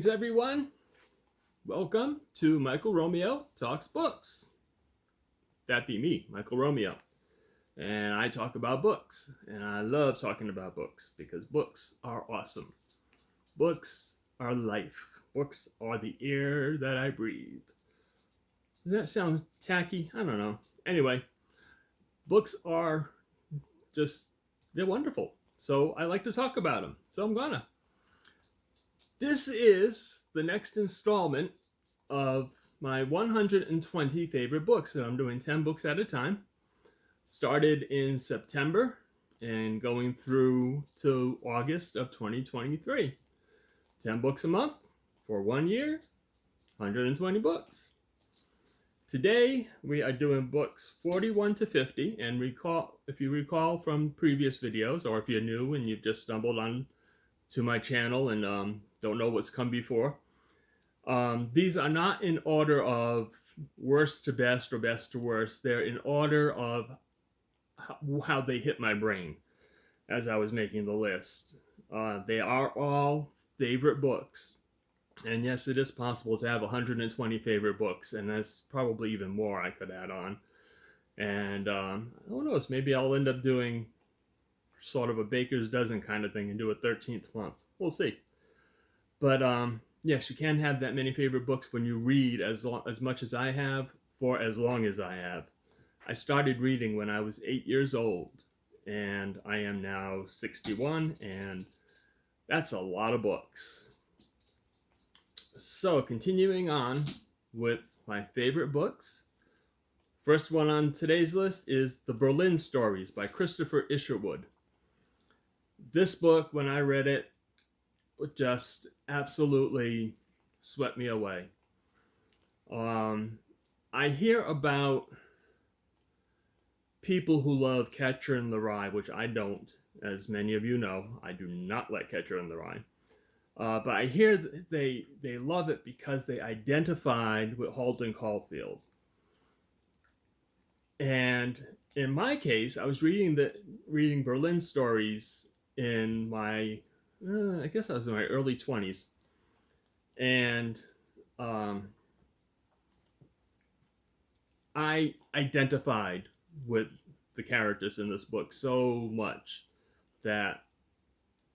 Greetings, everyone. Welcome to Michael Romeo Talks Books. That be me, Michael Romeo. And I talk about books. And I love talking about books because books are awesome. Books are life. Books are the air that I breathe. Does that sound tacky? I don't know. Anyway, books are they're wonderful. So I like to talk about them. So I'm gonna. This is the next installment of my 120 favorite books, and I'm doing 10 books at a time. Started in September and going through to August of 2023. 10 books a month for 1 year, 120 books. Today we are doing books 41 to 50, and if you recall from previous videos, or if you're new and you've just stumbled on to my channel and don't know what's come before, these are not in order of worst to best or best to worst. They're in order of how they hit my brain as I was making the list. They are all favorite books. And yes, it is possible to have 120 favorite books, and that's probably even more I could add on. And who knows, maybe I'll end up doing sort of a baker's dozen kind of thing and do a 13th month. We'll see. But yes, you can have that many favorite books when you read as much as I have for as long as I have. I started reading when I was 8 years old, and I am now 61, and that's a lot of books. So, continuing on with my favorite books. First one on today's list is The Berlin Stories by Christopher Isherwood. This book, when I read it, just absolutely swept me away. I hear about people who love Catcher in the Rye, which I don't. As many of you know, I do not like Catcher in the Rye. But I hear that they love it because they identified with Holden Caulfield. And in my case, I was reading Berlin Stories in my, I guess I was in my early 20s. And I identified with the characters in this book so much that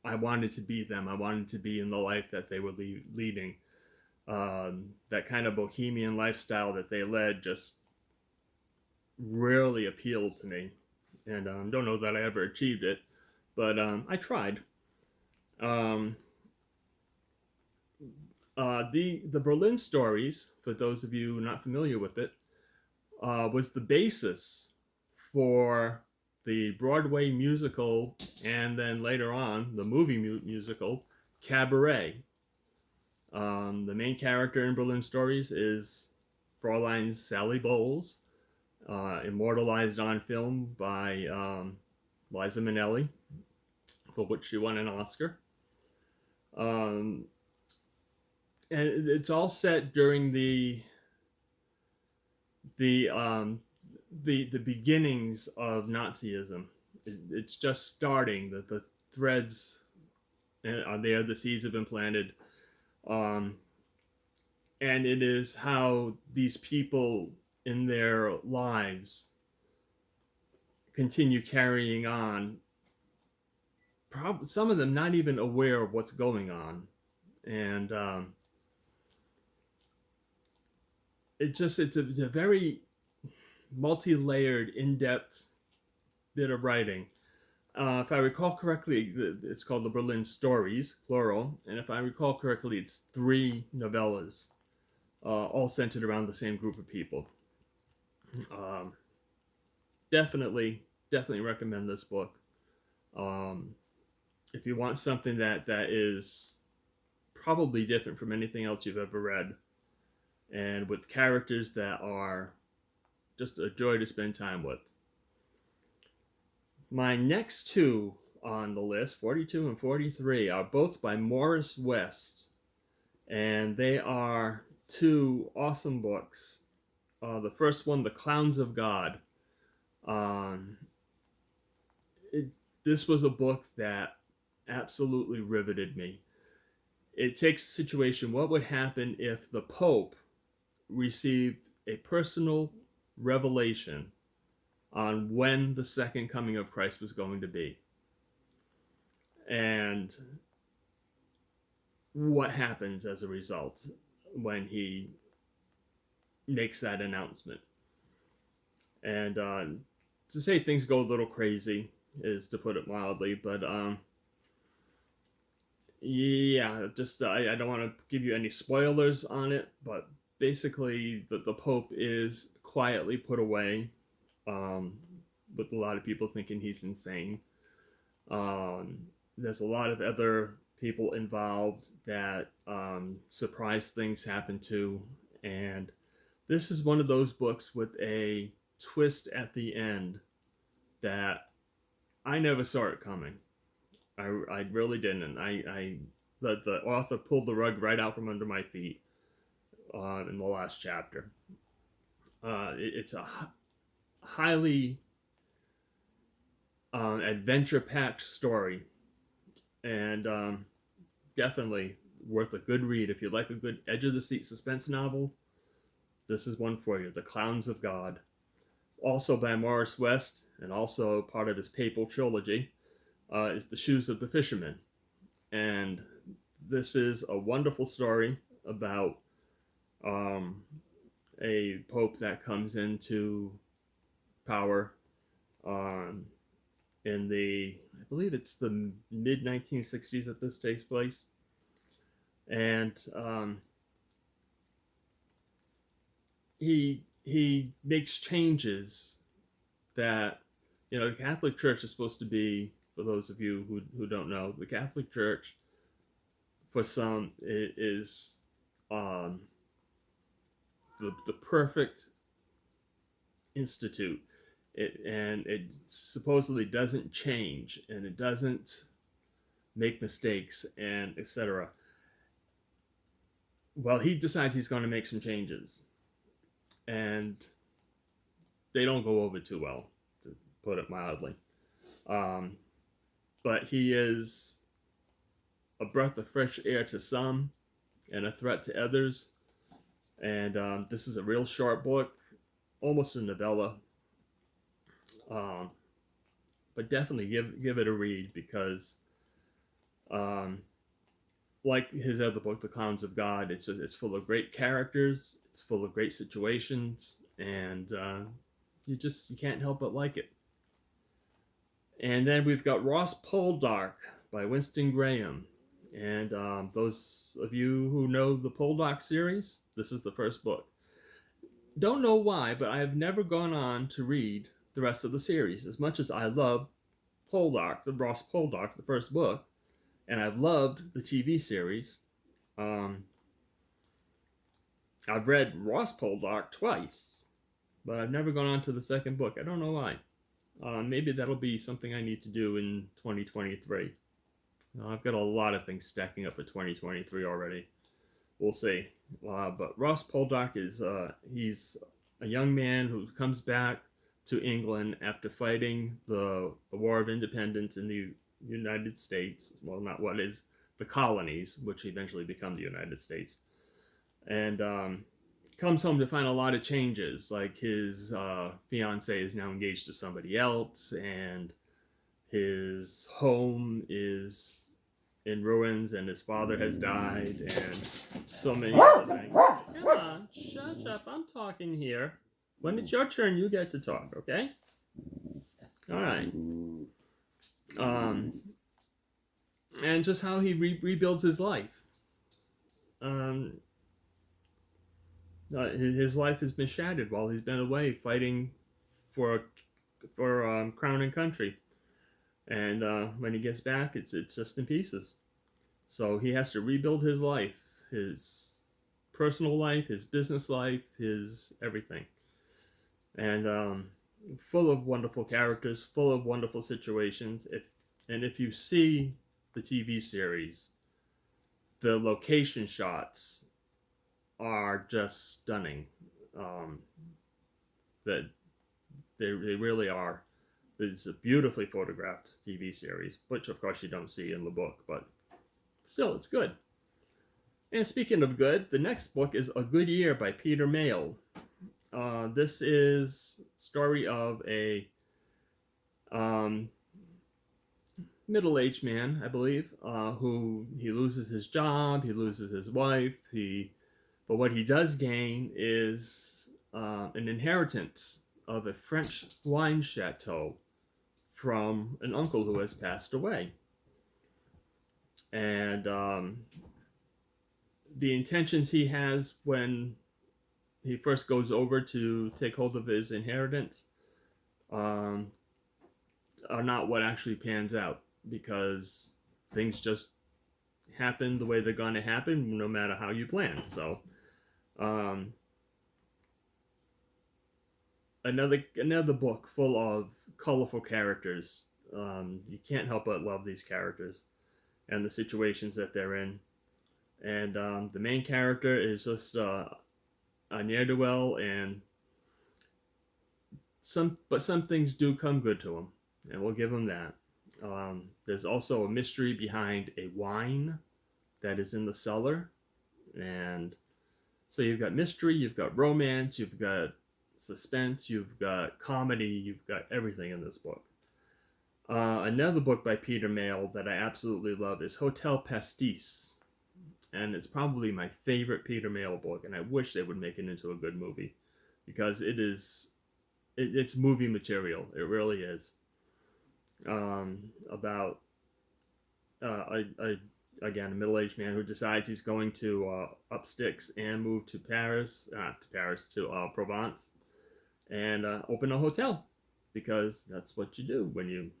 I wanted to be them. I wanted to be in the life that they were leading. That kind of bohemian lifestyle that they led just really appealed to me. And don't know that I ever achieved it, but I tried. The Berlin Stories, for those of you not familiar with it, was the basis for the Broadway musical, and then later on the movie musical Cabaret. The main character in Berlin Stories is Fraulein Sally Bowles, immortalized on film by Liza Minnelli, for which she won an Oscar. And it's all set during the beginnings of Nazism. It's just starting. The threads are there. The seeds have been planted. And it is how these people in their lives continue carrying on. Some of them not even aware of what's going on. And it's a very multi-layered, in-depth bit of writing. If I recall correctly, it's called The Berlin Stories, plural, and if I recall correctly, it's 3 novellas, all centered around the same group of people. Definitely recommend this book. If you want something that is probably different from anything else you've ever read, and with characters that are just a joy to spend time with. My next 2 on the list, 42 and 43, are both by Morris West. And they are 2 awesome books. The first one, The Clowns of God. This was a book that absolutely riveted me. it takes a situation. What would happen if the Pope received a personal revelation on when the second coming of Christ was going to be? And what happens as a result when he makes that announcement? And to say things go a little crazy is to put it mildly, but yeah, just I don't want to give you any spoilers on it, but basically the Pope is quietly put away, with a lot of people thinking he's insane. There's a lot of other people involved that surprise things happen to, and this is one of those books with a twist at the end that I never saw it coming. I really didn't. The author pulled the rug right out from under my feet in the last chapter. It's a highly adventure-packed story, and definitely worth a good read. If you like a good edge-of-the-seat suspense novel, this is one for you. The Clowns of God. Also by Morris West, and also part of his Papal trilogy, is The Shoes of the Fisherman. And this is a wonderful story about a pope that comes into power in the, I believe it's the mid-1960s that this takes place. And he makes changes that, the Catholic Church is supposed to be, for those of you who don't know, the Catholic Church, for some, it is the perfect institute. It supposedly doesn't change, and it doesn't make mistakes, and etc. Well, he decides he's going to make some changes, and they don't go over too well, to put it mildly. But he is a breath of fresh air to some and a threat to others. And this is a real short book, almost a novella. But definitely give it a read, because like his other book, The Clowns of God, it's full of great characters, it's full of great situations, and you can't help but like it. And then we've got Ross Poldark by Winston Graham. And those of you who know the Poldark series, this is the first book. Don't know why, but I have never gone on to read the rest of the series. As much as I love Poldark, the Ross Poldark, the first book, and I've loved the TV series, I've read Ross Poldark twice, but I've never gone on to the second book. I don't know why. Maybe that'll be something I need to do in 2023. I've got a lot of things stacking up for 2023 already. We'll see. But Ross Poldark is he's a young man who comes back to England after fighting the War of Independence in the United States. Well, not what is the colonies, which eventually become the United States. And comes home to find a lot of changes, like his fiance is now engaged to somebody else, and his home is in ruins, and his father has died, and so many other things. Come on, shut up, I'm talking here. When it's your turn, you get to talk, okay? Alright. And just how he rebuilds his life. His life has been shattered while he's been away fighting for crown and country, and when he gets back, it's just in pieces. So he has to rebuild his life, his personal life, his business life, his everything, and full of wonderful characters, full of wonderful situations. If you see the TV series, the location shots are just stunning. That they really are. It's a beautifully photographed TV series, which of course you don't see in the book, but still, it's good. And speaking of good, the next book is A Good Year by Peter Mayle. This is story of a um, middle-aged man, I believe, who he loses his job, he loses his wife, but what he does gain is an inheritance of a French wine chateau from an uncle who has passed away. And the intentions he has when he first goes over to take hold of his inheritance are not what actually pans out, because things just happen the way they're going to happen no matter how you plan. So another book full of colorful characters. You can't help but love these characters and the situations that they're in. And the main character is just a ne'er-do-well, and some things do come good to him, and we'll give him that. There's also a mystery behind a wine that is in the cellar, and so you've got mystery, you've got romance, you've got suspense, you've got comedy, you've got everything in this book. Another book by Peter Mayle that I absolutely love is Hotel Pastis, and it's probably my favorite Peter Mayle book, and I wish they would make it into a good movie, because it's movie material. It really is. About again, a middle-aged man who decides he's going to up sticks and move to Provence, and open a hotel, because that's what you do when you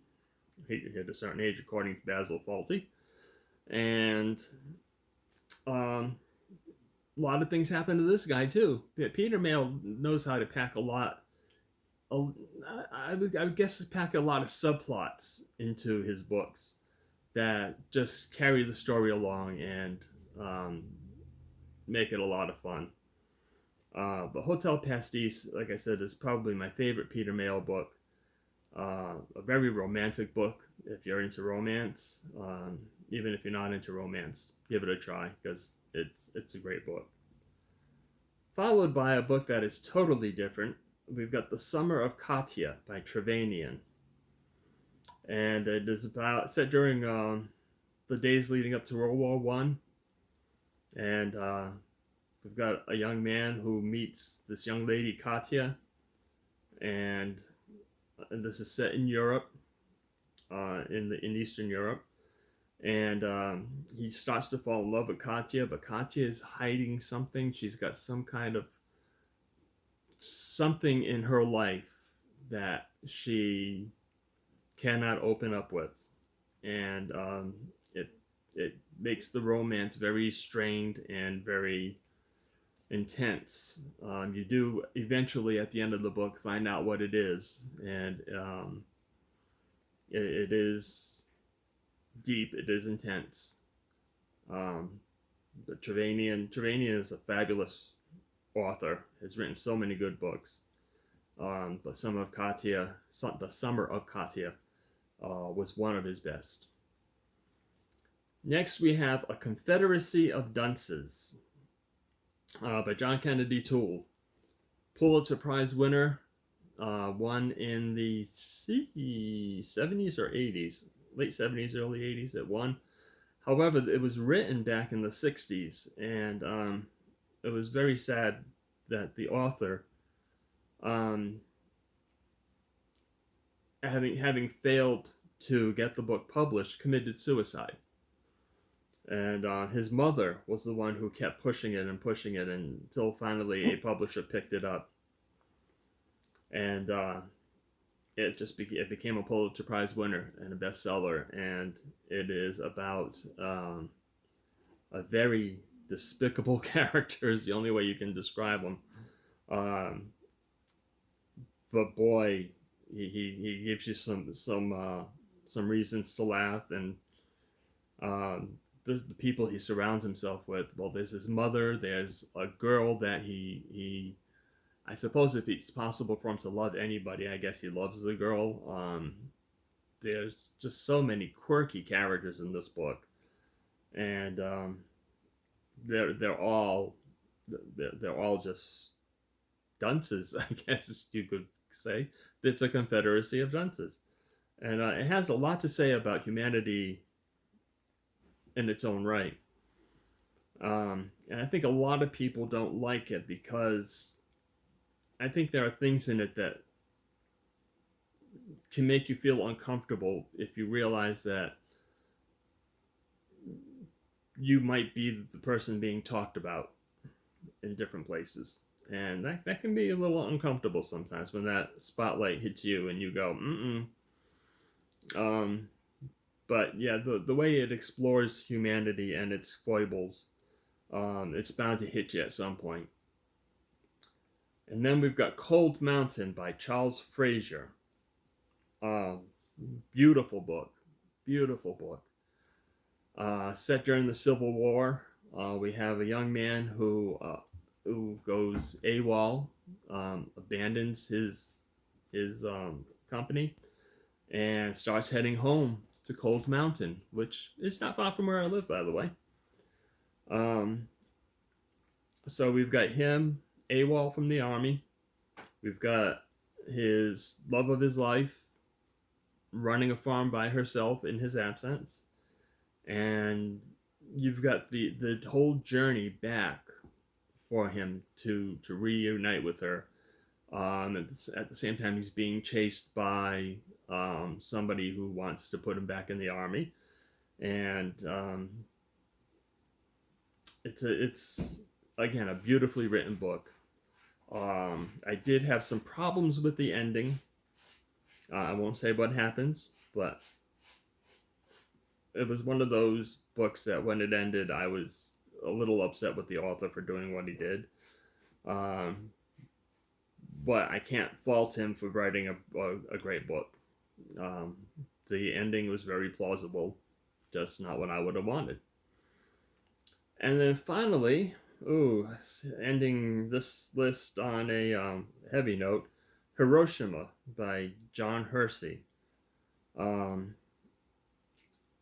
hit a certain age, according to Basil Fawlty. And a lot of things happen to this guy too. Peter Mayle knows how to pack a lot. I would guess pack a lot of subplots into his books that just carry the story along and make it a lot of fun. But Hotel Pastis, like I said, is probably my favorite Peter Mayle book. A very romantic book if you're into romance. Even if you're not into romance, give it a try, because it's a great book. Followed by a book that is totally different. We've got The Summer of Katya by Trevanian. And it is set during the days leading up to World War One. And we've got a young man who meets this young lady, Katya. And this is set in Europe, in Eastern Europe. And he starts to fall in love with Katya, but Katya is hiding something. She's got some kind of something in her life that she cannot open up with, and it makes the romance very strained and very intense. You do eventually, at the end of the book, find out what it is, and it is deep, it is intense. But Trevanian is a fabulous author, has written so many good books. The Summer of Katya was one of his best. Next, we have A Confederacy of Dunces by John Kennedy Toole. Pulitzer Prize winner, won in the 70s or 80s, late 70s, early 80s. It won. However, it was written back in the 60s, and it was very sad that the author, having failed to get the book published, committed suicide. And his mother was the one who kept pushing it until finally a publisher picked it up. And it became a Pulitzer Prize winner and a bestseller. And it is about a very despicable character, is the only way you can describe him. But boy, he gives you some reasons to laugh, and the people he surrounds himself with. Well, there's his mother. There's a girl that he I suppose if it's possible for him to love anybody, I guess he loves the girl. There's just so many quirky characters in this book, and they're all just dunces, I guess you could say. It's a confederacy of dunces, and it has a lot to say about humanity in its own right. And I think a lot of people don't like it because I think there are things in it that can make you feel uncomfortable if you realize that you might be the person being talked about in different places. And that can be a little uncomfortable sometimes when that spotlight hits you and you go, mm-mm. But yeah, the way it explores humanity and its foibles, it's bound to hit you at some point. And then we've got Cold Mountain by Charles Frazier. Beautiful book. Beautiful book. Set during the Civil War. We have a young man who goes AWOL, abandons his company, and starts heading home to Cold Mountain, which is not far from where I live, by the way. So we've got him AWOL from the army. We've got his love of his life running a farm by herself in his absence. And you've got the whole journey back for him to reunite with her. At the same time, he's being chased by somebody who wants to put him back in the army. And it's again a beautifully written book. I did have some problems with the ending. I won't say what happens, but it was one of those books that when it ended, I was a little upset with the author for doing what he did. But I can't fault him for writing a great book. The ending was very plausible, just not what I would have wanted. And then finally, ending this list on a heavy note, Hiroshima by John Hersey.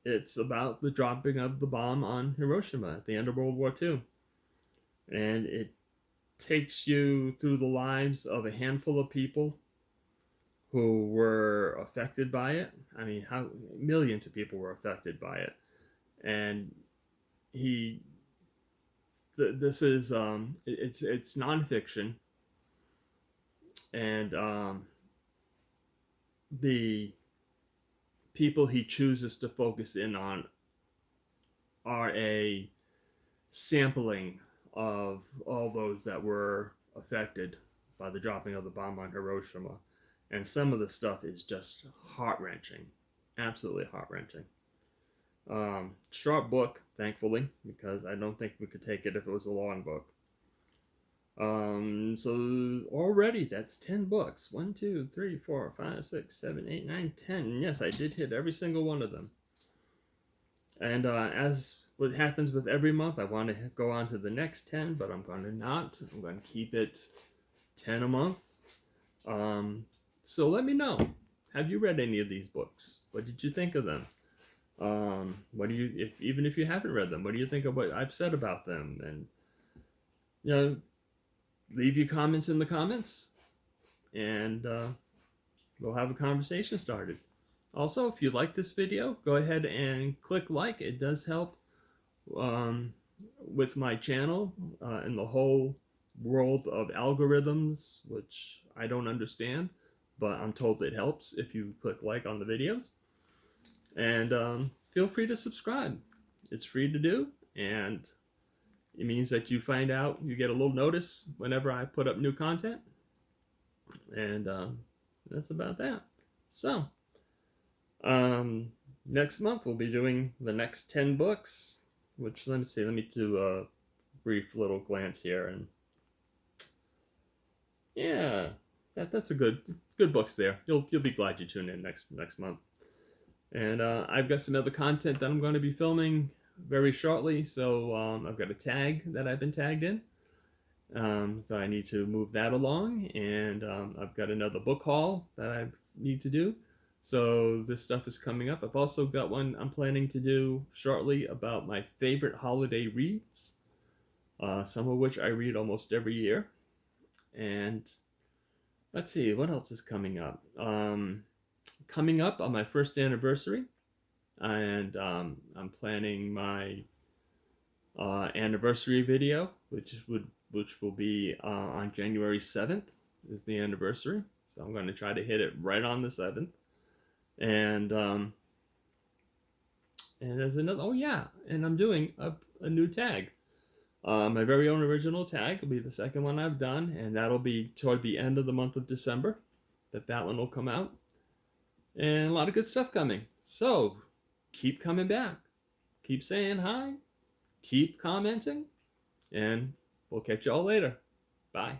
It's about the dropping of the bomb on Hiroshima at the end of World War II. And it takes you through the lives of a handful of people who were affected by it. I mean, how millions of people were affected by it. And this is it's nonfiction, and the people he chooses to focus in on are a sampling of all those that were affected by the dropping of the bomb on Hiroshima. And some of the stuff is just heart-wrenching. Absolutely heart-wrenching. Short book, thankfully, because I don't think we could take it if it was a long book. So already that's 10 books. 1, 2, 3, 4, 5, 6, 7, 8, 9, 10. Yes, I did hit every single one of them. And as what happens with every month, I want to go on to the next 10, but I'm going to not. I'm going to keep it 10 a month. So let me know. Have you read any of these books? What did you think of them? What do you, even if you haven't read them, what do you think of what I've said about them? And leave your comments in the comments, and we'll have a conversation started. Also, if you like this video, go ahead and click like. It does help with my channel and the whole world of algorithms, which I don't understand, but I'm told it helps if you click like on the videos. And feel free to subscribe. It's free to do, and it means that you get a little notice whenever I put up new content. And that's about that. So, next month we'll be doing the next 10 books, which, let me do a brief little glance here. And yeah, that's a good books there. You'll be glad you tuned in next month. And I've got some other content that I'm going to be filming very shortly. So I've got a tag that I've been tagged in. So I need to move that along. And I've got another book haul that I need to do. So this stuff is coming up. I've also got one I'm planning to do shortly about my favorite holiday reads. some of which I read almost every year. And let's see, what else is coming up? Coming up on my first anniversary, and I'm planning my anniversary video, which will be on January 7th is the anniversary. So I'm going to try to hit it right on the 7th. And there's another. Oh yeah, and I'm doing a new tag. My very own original tag will be the second one I've done, and that'll be toward the end of the month of December. That one will come out, and a lot of good stuff coming. So keep coming back, keep saying hi, keep commenting, and we'll catch y'all later. Bye.